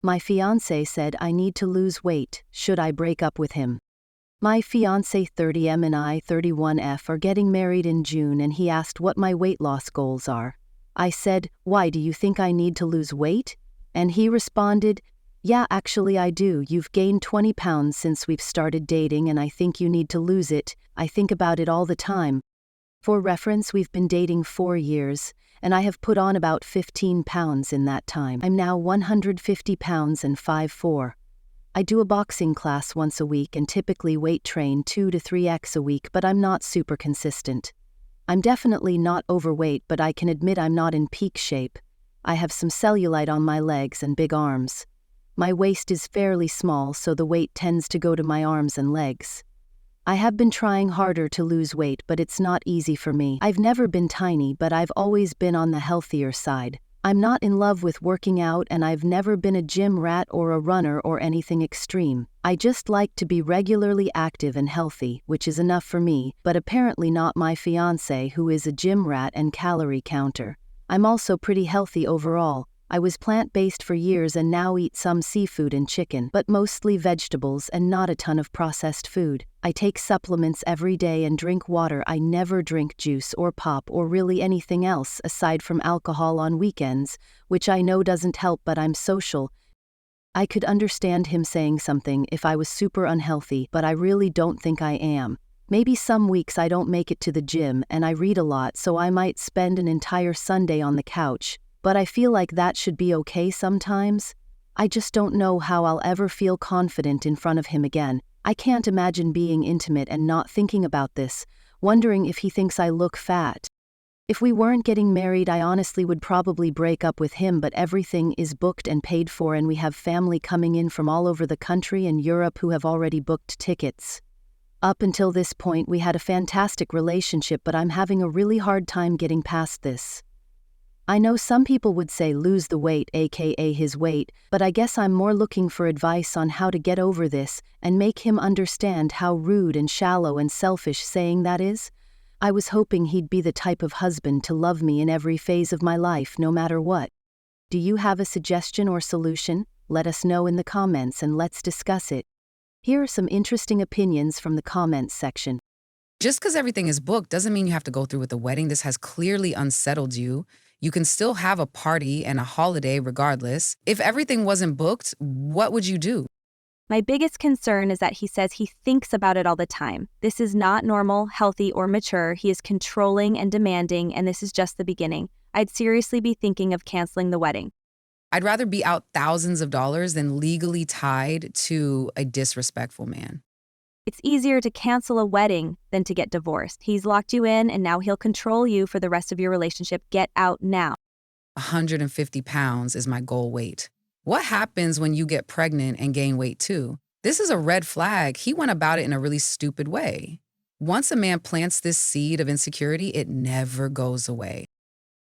My fiance said I need to lose weight. Should I break up with him? My fiance 30M and I 31F are getting married in June, and he asked what my weight loss goals are. I said, "Why, do you think I need to lose weight?" And he responded, "Yeah, actually I do. You've gained 20 pounds since we've started dating, and I think you need to lose it. I think about it all the time." For reference, we've been dating 4 years, and I have put on about 15 pounds in that time. I'm now 150 pounds and 5'4". I do a boxing class once a week and typically weight train 2 to 3x a week, but I'm not super consistent. I'm definitely not overweight, but I can admit I'm not in peak shape. I have some cellulite on my legs and big arms. My waist is fairly small, so the weight tends to go to my arms and legs. I have been trying harder to lose weight, but it's not easy for me. I've never been tiny, but I've always been on the healthier side. I'm not in love with working out, and I've never been a gym rat or a runner or anything extreme. I just like to be regularly active and healthy, which is enough for me, but apparently not my fiancé, who is a gym rat and calorie counter. I'm also pretty healthy overall. I was plant-based for years and now eat some seafood and chicken, but mostly vegetables and not a ton of processed food. I take supplements every day and drink water. I never drink juice or pop or really anything else aside from alcohol on weekends, which I know doesn't help, but I'm social. I could understand him saying something if I was super unhealthy, but I really don't think I am. Maybe some weeks I don't make it to the gym and I read a lot, so I might spend an entire Sunday on the couch. But I feel like that should be okay sometimes. I just don't know how I'll ever feel confident in front of him again. I can't imagine being intimate and not thinking about this, wondering if he thinks I look fat. If we weren't getting married, I honestly would probably break up with him, but everything is booked and paid for, and we have family coming in from all over the country and Europe who have already booked tickets. Up until this point, we had a fantastic relationship, but I'm having a really hard time getting past this. I know some people would say lose the weight, aka his weight, but I guess I'm more looking for advice on how to get over this and make him understand how rude and shallow and selfish saying that is. I was hoping he'd be the type of husband to love me in every phase of my life, no matter what. Do you have a suggestion or solution? Let us know in the comments and let's discuss it. Here are some interesting opinions from the comments section. Just because everything is booked doesn't mean you have to go through with the wedding. This has clearly unsettled you. You can still have a party and a holiday regardless. If everything wasn't booked, what would you do? My biggest concern is that he says he thinks about it all the time. This is not normal, healthy, or mature. He is controlling and demanding, and this is just the beginning. I'd seriously be thinking of canceling the wedding. I'd rather be out thousands of dollars than legally tied to a disrespectful man. It's easier to cancel a wedding than to get divorced. He's locked you in, and now he'll control you for the rest of your relationship. Get out now. 150 pounds is my goal weight. What happens when you get pregnant and gain weight too? This is a red flag. He went about it in a really stupid way. Once a man plants this seed of insecurity, it never goes away.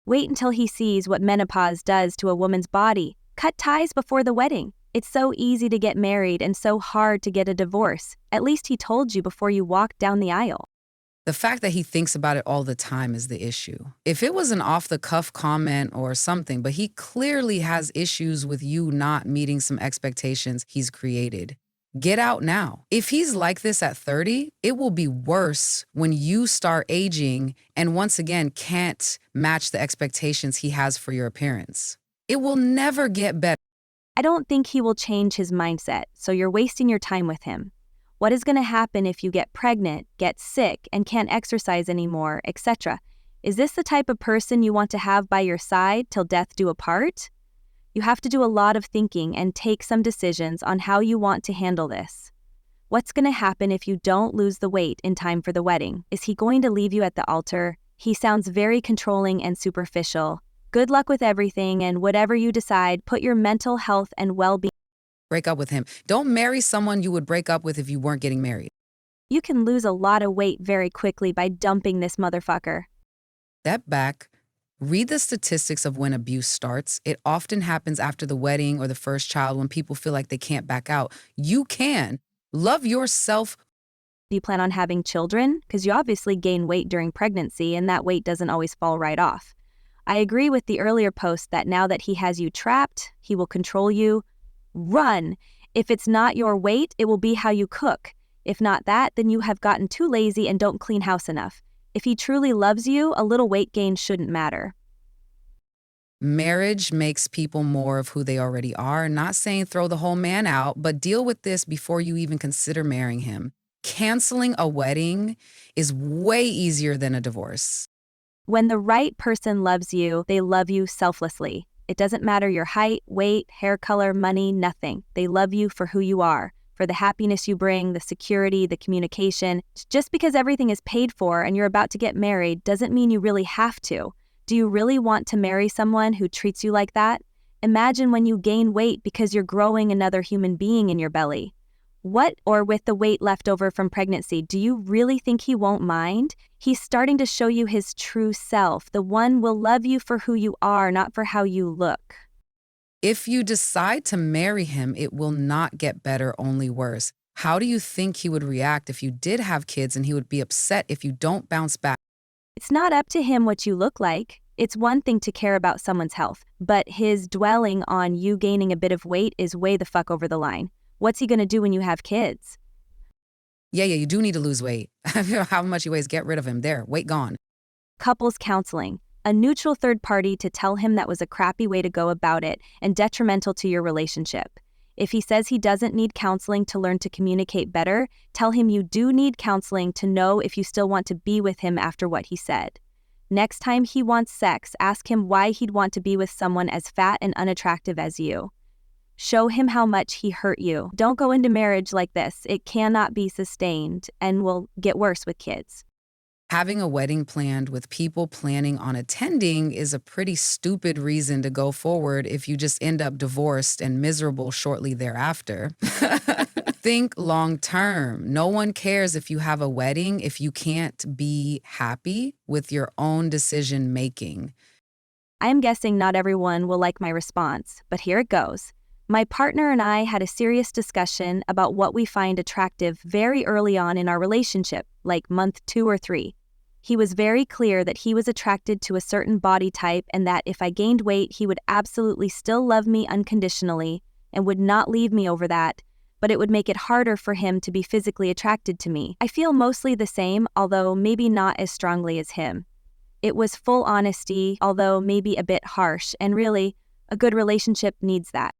Wait until he sees what menopause does to a woman's body. Cut ties before the wedding. It's so easy to get married and so hard to get a divorce. At least he told you before you walked down the aisle. The fact that he thinks about it all the time is the issue. If it was an off-the-cuff comment or something, but he clearly has issues with you not meeting some expectations he's created. Get out now. If he's like this at 30, it will be worse when you start aging and once again can't match the expectations he has for your appearance. It will never get better. I don't think he will change his mindset, so you're wasting your time with him. What is going to happen if you get pregnant, get sick, and can't exercise anymore, etc.? Is this the type of person you want to have by your side till death do apart? You have to do a lot of thinking and take some decisions on how you want to handle this. What's going to happen if you don't lose the weight in time for the wedding? Is he going to leave you at the altar? He sounds very controlling and superficial. Good luck with everything, and whatever you decide, put your mental health and well-being. Break up with him. Don't marry someone you would break up with if you weren't getting married. You can lose a lot of weight very quickly by dumping this motherfucker. Step back. Read the statistics of when abuse starts. It often happens after the wedding or the first child when people feel like they can't back out. You can. Love yourself. Do you plan on having children? Because you obviously gain weight during pregnancy, and that weight doesn't always fall right off. I agree with the earlier post that now that he has you trapped, he will control you. Run! If it's not your weight, it will be how you cook. If not that, then you have gotten too lazy and don't clean house enough. If he truly loves you, a little weight gain shouldn't matter. Marriage makes people more of who they already are. Not saying throw the whole man out, but deal with this before you even consider marrying him. Canceling a wedding is way easier than a divorce. When the right person loves you, they love you selflessly. It doesn't matter your height, weight, hair color, money, nothing. They love you for who you are, for the happiness you bring, the security, the communication. Just because everything is paid for and you're about to get married doesn't mean you really have to. Do you really want to marry someone who treats you like that? Imagine when you gain weight because you're growing another human being in your belly. What, or with the weight left over from pregnancy, do you really think he won't mind? He's starting to show you his true self. The one will love you for who you are, not for how you look. If you decide to marry him, it will not get better, only worse. How do you think he would react if you did have kids and he would be upset if you don't bounce back? It's not up to him what you look like. It's one thing to care about someone's health, but his dwelling on you gaining a bit of weight is way the fuck over the line. What's he gonna do when you have kids? Yeah, you do need to lose weight. How much he weighs, get rid of him. There, weight gone. Couples counseling. A neutral third party to tell him that was a crappy way to go about it and detrimental to your relationship. If he says he doesn't need counseling to learn to communicate better, tell him you do need counseling to know if you still want to be with him after what he said. Next time he wants sex, ask him why he'd want to be with someone as fat and unattractive as you. Show him how much he hurt you. Don't go into marriage like this. It cannot be sustained and will get worse with kids. Having a wedding planned with people planning on attending is a pretty stupid reason to go forward if you just end up divorced and miserable shortly thereafter. Think long term. No one cares if you have a wedding if you can't be happy with your own decision making. I'm guessing not everyone will like my response, but here it goes. My partner and I had a serious discussion about what we find attractive very early on in our relationship, like month 2 or 3. He was very clear that he was attracted to a certain body type and that if I gained weight, he would absolutely still love me unconditionally and would not leave me over that, but it would make it harder for him to be physically attracted to me. I feel mostly the same, although maybe not as strongly as him. It was full honesty, although maybe a bit harsh, and really, a good relationship needs that.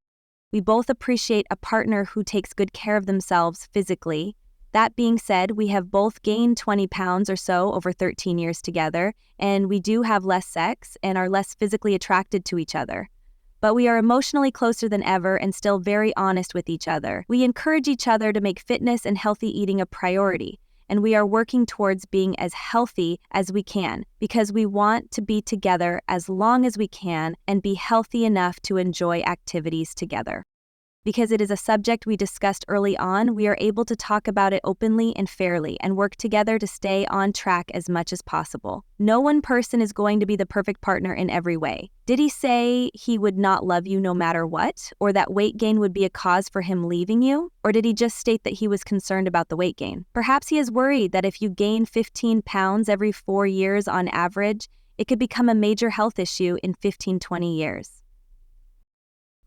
We both appreciate a partner who takes good care of themselves physically. That being said, we have both gained 20 pounds or so over 13 years together, and we do have less sex and are less physically attracted to each other. But we are emotionally closer than ever and still very honest with each other. We encourage each other to make fitness and healthy eating a priority, and we are working towards being as healthy as we can because we want to be together as long as we can and be healthy enough to enjoy activities together. Because it is a subject we discussed early on, we are able to talk about it openly and fairly and work together to stay on track as much as possible. No one person is going to be the perfect partner in every way. Did he say he would not love you no matter what, or that weight gain would be a cause for him leaving you? Or did he just state that he was concerned about the weight gain? Perhaps he is worried that if you gain 15 pounds every 4 years on average, it could become a major health issue in 15-20 years.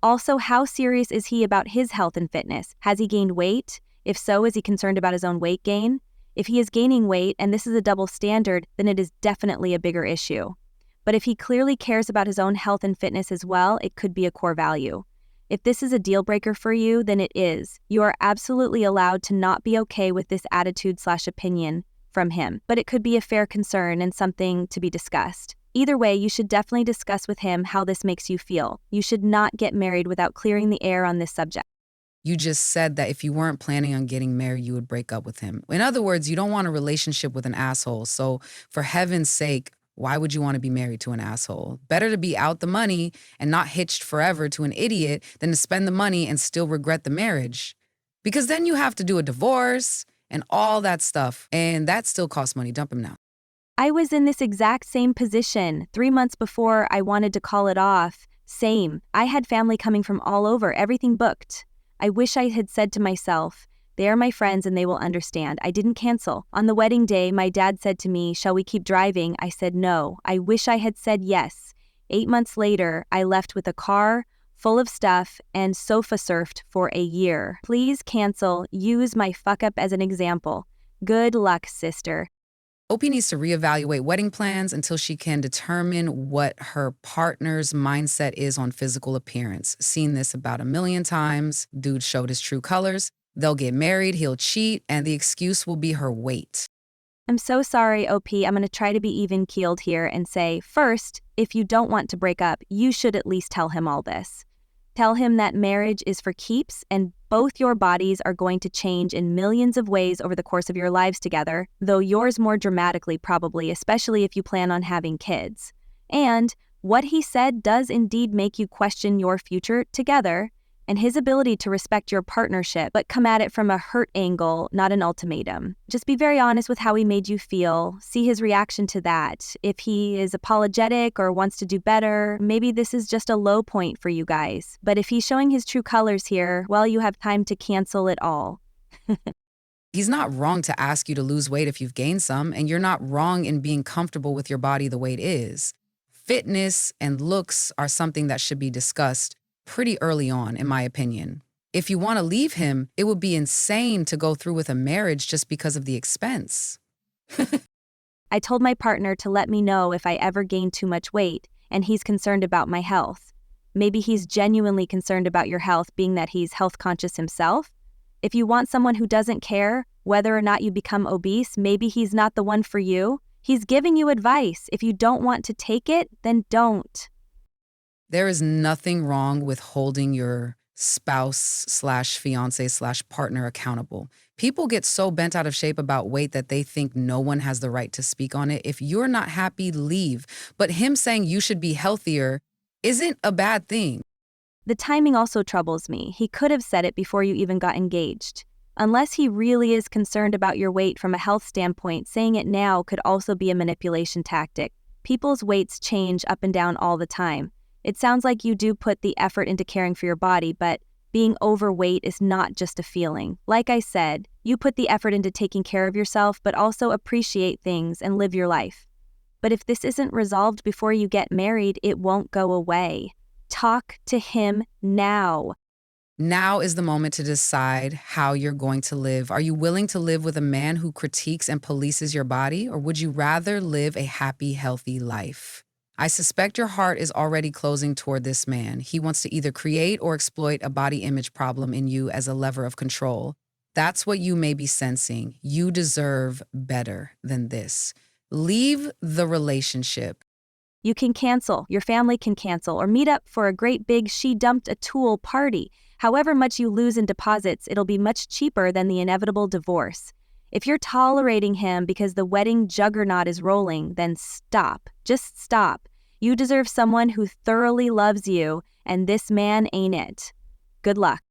Also, how serious is he about his health and fitness? Has he gained weight? If so, is he concerned about his own weight gain? If he is gaining weight and this is a double standard, then it is definitely a bigger issue. But if he clearly cares about his own health and fitness as well, it could be a core value. If this is a deal breaker for you, then it is. You are absolutely allowed to not be okay with this attitude/opinion from him, but it could be a fair concern and something to be discussed. Either way, you should definitely discuss with him how this makes you feel. You should not get married without clearing the air on this subject. You just said that if you weren't planning on getting married, you would break up with him. In other words, you don't want a relationship with an asshole. So for heaven's sake, why would you want to be married to an asshole? Better to be out the money and not hitched forever to an idiot than to spend the money and still regret the marriage. Because then you have to do a divorce and all that stuff. And that still costs money. Dump him now. I was in this exact same position 3 months before I wanted to call it off. Same. I had family coming from all over, everything booked. I wish I had said to myself, they are my friends and they will understand. I didn't cancel. On the wedding day, my dad said to me, shall we keep driving? I said no. I wish I had said yes. 8 months later, I left with a car, full of stuff, and sofa surfed for a year. Please cancel. Use my fuck up as an example. Good luck, sister. OP needs to reevaluate wedding plans until she can determine what her partner's mindset is on physical appearance. Seen this about a million times. Dude showed his true colors. They'll get married, he'll cheat, and the excuse will be her weight. I'm so sorry, OP. I'm going to try to be even-keeled here and say, first, if you don't want to break up, you should at least tell him all this. Tell him that marriage is for keeps and both your bodies are going to change in millions of ways over the course of your lives together, though yours more dramatically probably, especially if you plan on having kids. And what he said does indeed make you question your future together and his ability to respect your partnership, but come at it from a hurt angle, not an ultimatum. Just be very honest with how he made you feel. See his reaction to that. If he is apologetic or wants to do better, maybe this is just a low point for you guys. But if he's showing his true colors here, well, you have time to cancel it all. He's not wrong to ask you to lose weight if you've gained some, and you're not wrong in being comfortable with your body the way it is. Fitness and looks are something that should be discussed pretty early on, in my opinion. If you want to leave him, it would be insane to go through with a marriage just because of the expense. I told my partner to let me know if I ever gained too much weight, and he's concerned about my health. Maybe he's genuinely concerned about your health, being that he's health conscious himself. If you want someone who doesn't care whether or not you become obese, maybe he's not the one for you. He's giving you advice. If you don't want to take it, then don't. There is nothing wrong with holding your spouse/fiance/partner accountable. People get so bent out of shape about weight that they think no one has the right to speak on it. If you're not happy, leave. But him saying you should be healthier isn't a bad thing. The timing also troubles me. He could have said it before you even got engaged. Unless he really is concerned about your weight from a health standpoint, saying it now could also be a manipulation tactic. People's weights change up and down all the time. It sounds like you do put the effort into caring for your body, but being overweight is not just a feeling. Like I said, you put the effort into taking care of yourself, but also appreciate things and live your life. But if this isn't resolved before you get married, it won't go away. Talk to him now. Now is the moment to decide how you're going to live. Are you willing to live with a man who critiques and polices your body, or would you rather live a happy, healthy life? I suspect your heart is already closing toward this man. He wants to either create or exploit a body image problem in you as a lever of control. That's what you may be sensing. You deserve better than this. Leave the relationship. You can cancel, your family can cancel, or meet up for a great big she dumped a tool party. However much you lose in deposits, it'll be much cheaper than the inevitable divorce. If you're tolerating him because the wedding juggernaut is rolling, then stop. Just stop. You deserve someone who thoroughly loves you, and this man ain't it. Good luck.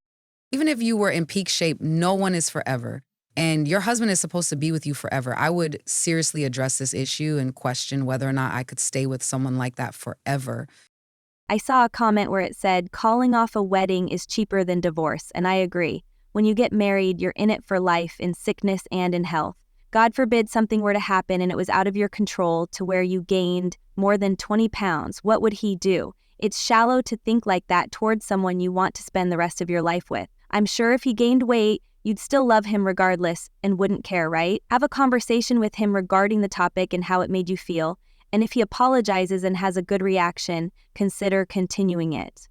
Even if you were in peak shape, no one is forever. And your husband is supposed to be with you forever. I would seriously address this issue and question whether or not I could stay with someone like that forever. I saw a comment where it said, calling off a wedding is cheaper than divorce, and I agree. When you get married, you're in it for life, in sickness and in health. God forbid something were to happen and it was out of your control to where you gained more than 20 pounds. What would he do? It's shallow to think like that towards someone you want to spend the rest of your life with. I'm sure if he gained weight, you'd still love him regardless and wouldn't care, right? Have a conversation with him regarding the topic and how it made you feel. And if he apologizes and has a good reaction, consider continuing it.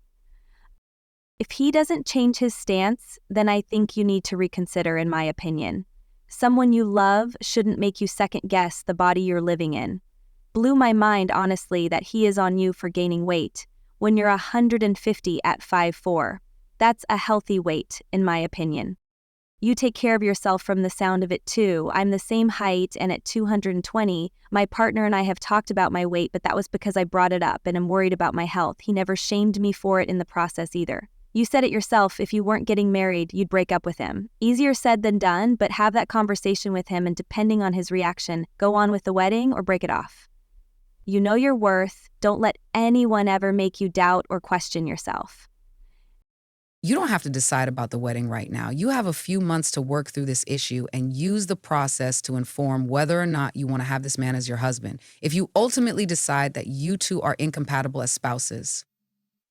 If he doesn't change his stance, then I think you need to reconsider, in my opinion. Someone you love shouldn't make you second-guess the body you're living in. Blew my mind, honestly, that he is on you for gaining weight when you're 150 at 5'4". That's a healthy weight, in my opinion. You take care of yourself from the sound of it too. I'm the same height and at 220. My partner and I have talked about my weight, but that was because I brought it up and am worried about my health. He never shamed me for it in the process either. You said it yourself, if you weren't getting married, you'd break up with him. Easier said than done, but have that conversation with him and depending on his reaction, go on with the wedding or break it off. You know your worth. Don't let anyone ever make you doubt or question yourself. You don't have to decide about the wedding right now. You have a few months to work through this issue and use the process to inform whether or not you want to have this man as your husband. If you ultimately decide that you two are incompatible as spouses,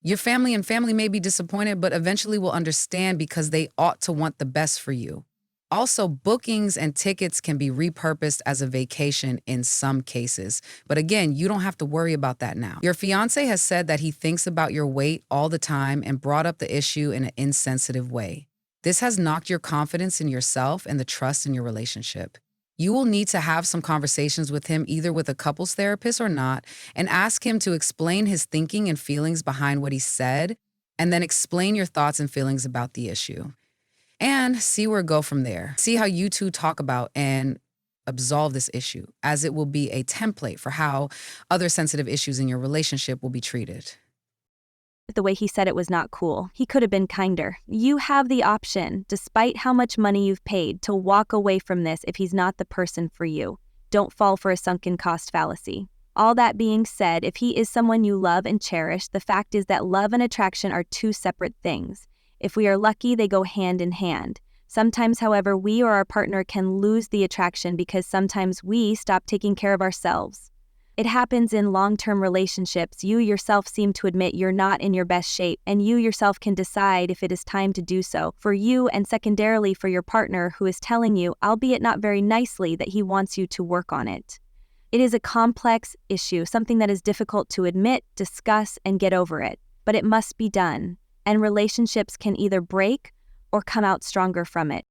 Your family may be disappointed, but eventually will understand because they ought to want the best for you. Also, bookings and tickets can be repurposed as a vacation in some cases. But again, you don't have to worry about that now. Your fiance has said that he thinks about your weight all the time and brought up the issue in an insensitive way. This has knocked your confidence in yourself and the trust in your relationship. You will need to have some conversations with him, either with a couples therapist or not, and ask him to explain his thinking and feelings behind what he said, and then explain your thoughts and feelings about the issue. And see where it go from there. See how you two talk about and absolve this issue, as it will be a template for how other sensitive issues in your relationship will be treated. The way he said it was not cool. He could have been kinder. You have the option, despite how much money you've paid, to walk away from this if he's not the person for you. Don't fall for a sunken cost fallacy. All that being said, if he is someone you love and cherish, the fact is that love and attraction are two separate things. If we are lucky, they go hand in hand. Sometimes, however, we or our partner can lose the attraction because sometimes we stop taking care of ourselves. It happens in long-term relationships. You yourself seem to admit you're not in your best shape, and you yourself can decide if it is time to do so, for you and secondarily for your partner who is telling you, albeit not very nicely, that he wants you to work on it. It is a complex issue, something that is difficult to admit, discuss, and get over it, but it must be done, and relationships can either break or come out stronger from it.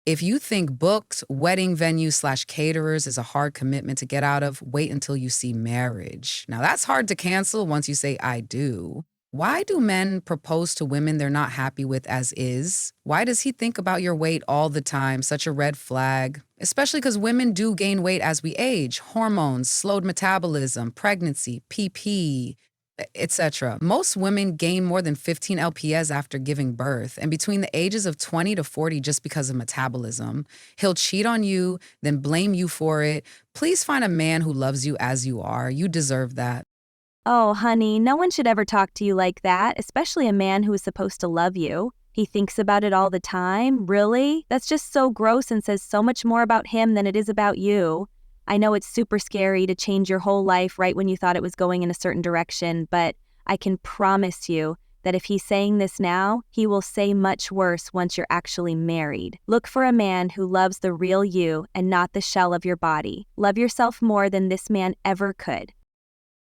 If you think booked wedding venues/caterers is a hard commitment to get out of, wait until you see marriage. Now that's hard to cancel once you say, I do. Why do men propose to women they're not happy with as is? Why does he think about your weight all the time? Such a red flag. Especially because women do gain weight as we age. Hormones, slowed metabolism, pregnancy, PP, etc. Most women gain more than 15 lps after giving birth, and between the ages of 20 to 40 just because of metabolism. He'll cheat on you, then blame you for it. Please find a man who loves you as you are. You deserve that. Oh, honey, no one should ever talk to you like that, especially a man who is supposed to love you. He thinks about it all the time? Really? That's just so gross and says so much more about him than it is about you. I know it's super scary to change your whole life right when you thought it was going in a certain direction, but I can promise you that if he's saying this now, he will say much worse once you're actually married. Look for a man who loves the real you and not the shell of your body. Love yourself more than this man ever could.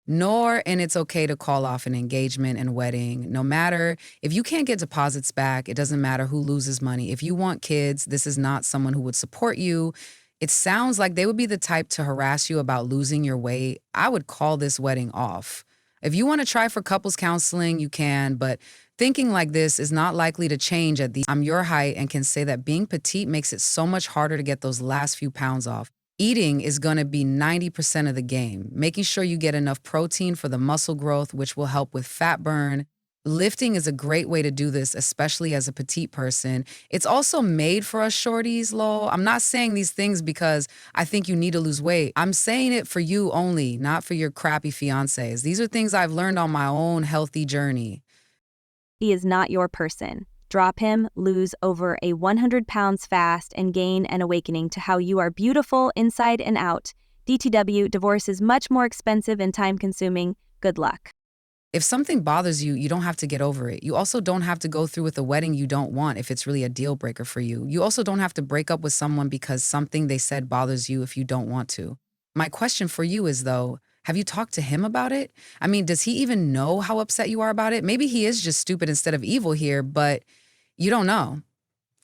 And it's okay to call off an engagement and wedding. No matter if you can't get deposits back, it doesn't matter who loses money. If you want kids, this is not someone who would support you. It sounds like they would be the type to harass you about losing your weight. I would call this wedding off. If you want to try for couples counseling, you can, but thinking like this is not likely to change at the I'm your height and can say that being petite makes it so much harder to get those last few pounds off. Eating is going to be 90% of the game, making sure you get enough protein for the muscle growth, which will help with fat burn. Lifting is a great way to do this, especially as a petite person. It's also made for us shorties, lol. I'm not saying these things because I think you need to lose weight. I'm saying it for you only, not for your crappy fiancés. These are things I've learned on my own healthy journey. He is not your person. Drop him, lose over 100 pounds fast, and gain an awakening to how you are beautiful inside and out. DTW, divorce is much more expensive and time-consuming. Good luck. If something bothers you, you don't have to get over it. You also don't have to go through with a wedding you don't want if it's really a deal breaker for you. You also don't have to break up with someone because something they said bothers you if you don't want to. My question for you is, though, have you talked to him about it? I mean, does he even know how upset you are about it? Maybe he is just stupid instead of evil here, but you don't know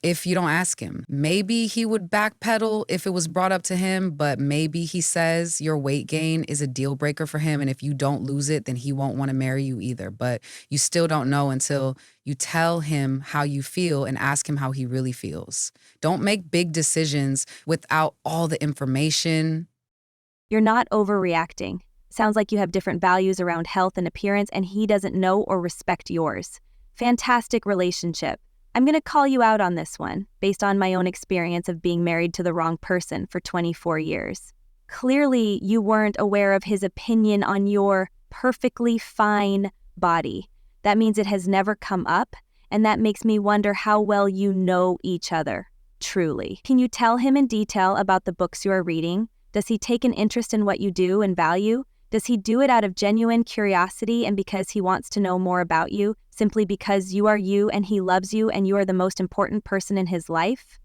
if you don't ask him. Maybe he would backpedal if it was brought up to him, but maybe he says your weight gain is a deal breaker for him, and if you don't lose it, then he won't want to marry you either. But you still don't know until you tell him how you feel and ask him how he really feels. Don't make big decisions without all the information. You're not overreacting. Sounds like you have different values around health and appearance, and he doesn't know or respect yours. Fantastic relationship. I'm going to call you out on this one, based on my own experience of being married to the wrong person for 24 years. Clearly, you weren't aware of his opinion on your perfectly fine body. That means it has never come up, and that makes me wonder how well you know each other, truly. Can you tell him in detail about the books you are reading? Does he take an interest in what you do and value? Does he do it out of genuine curiosity and because he wants to know more about you, simply because you are you and he loves you and you are the most important person in his life?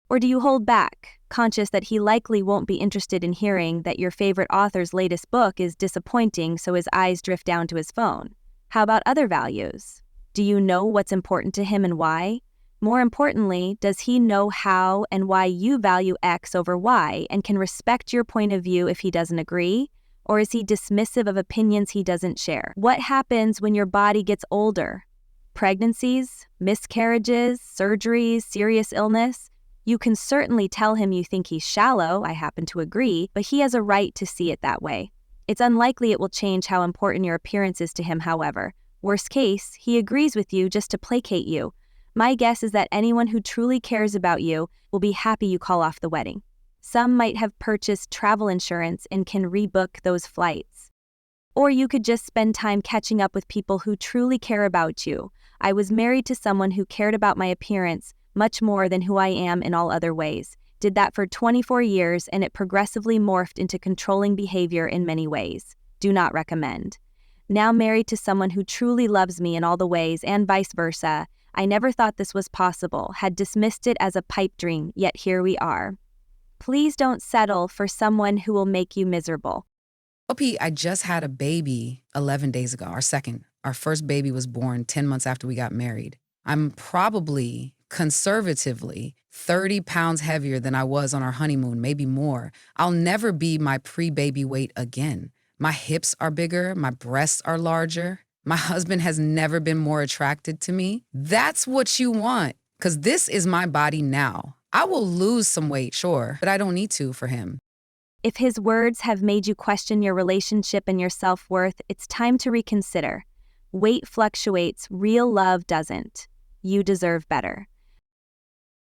Or do you hold back, conscious that he likely won't be interested in hearing that your favorite author's latest book is disappointing, so his eyes drift down to his phone? How about other values? Do you know what's important to him and why? More importantly, does he know how and why you value X over Y and can respect your point of view if he doesn't agree? Or is he dismissive of opinions he doesn't share? What happens when your body gets older? Pregnancies, miscarriages, surgeries, serious illness? You can certainly tell him you think he's shallow, I happen to agree, but he has a right to see it that way. It's unlikely it will change how important your appearance is to him, however. Worst case, he agrees with you just to placate you. My guess is that anyone who truly cares about you will be happy you call off the wedding. Some might have purchased travel insurance and can rebook those flights. Or you could just spend time catching up with people who truly care about you. I was married to someone who cared about my appearance much more than who I am in all other ways. Did that for 24 years and it progressively morphed into controlling behavior in many ways. Do not recommend. Now married to someone who truly loves me in all the ways and vice versa, I never thought this was possible, had dismissed it as a pipe dream, yet here we are. Please don't settle for someone who will make you miserable. OP, I just had a baby 11 days ago, our second. Our first baby was born 10 months after we got married. I'm probably, conservatively, 30 pounds heavier than I was on our honeymoon, maybe more. I'll never be my pre-baby weight again. My hips are bigger, my breasts are larger. My husband has never been more attracted to me. That's what you want, because this is my body now. I will lose some weight, sure, but I don't need to for him. If his words have made you question your relationship and your self-worth, it's time to reconsider. Weight fluctuates, real love doesn't. You deserve better.